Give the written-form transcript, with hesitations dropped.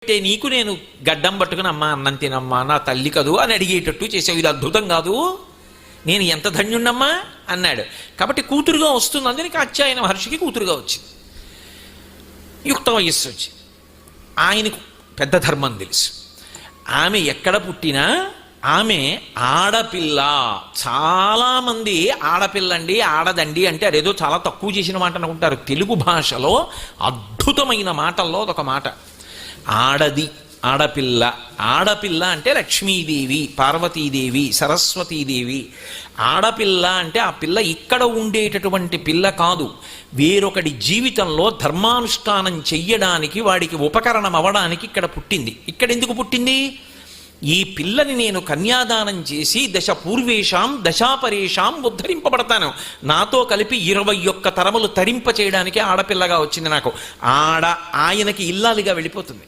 నీకు నేను గడ్డం పట్టుకుని అమ్మా అన్నం తినమ్మా నా తల్లి కదూ అని అడిగేటట్టు చేసావు. ఇది అద్భుతం కాదు? నేను ఎంత ధన్యుణ్ణమ్మా అన్నాడు. కాబట్టి కూతురుగా వస్తుంది. అందుకని కాత్యాయన మహర్షికి కూతురుగా వచ్చింది. యుక్త వయస్సు వచ్చి ఆయనకు పెద్ద ధర్మం తెలుసు. ఆమె ఎక్కడ పుట్టినా ఆమె ఆడపిల్ల. చాలామంది ఆడపిల్లండి ఆడదండి అంటే అదేదో చాలా తక్కువ చేసిన మాట అనుకుంటారు. తెలుగు భాషలో అద్భుతమైన మాటల్లో అదొక మాట. ఆడది, ఆడపిల్ల. ఆడపిల్ల అంటే లక్ష్మీదేవి, పార్వతీదేవి, సరస్వతీదేవి. ఆడపిల్ల అంటే ఆ పిల్ల ఇక్కడ ఉండేటటువంటి పిల్ల కాదు, వేరొకటి జీవితంలో ధర్మానుష్ఠానం చెయ్యడానికి వాడికి ఉపకరణం అవ్వడానికి ఇక్కడ పుట్టింది. ఇక్కడ ఎందుకు పుట్టింది? ఈ పిల్లని నేను కన్యాదానం చేసి దశ పూర్వేషాం దశాపరేషాం ఉద్ధరింపబడతాను, నాతో కలిపి 21 తరములు తరింప చేయడానికి ఆడపిల్లగా వచ్చింది నాకు. ఆయనకి ఇల్లాలిగా వెళ్ళిపోతుంది.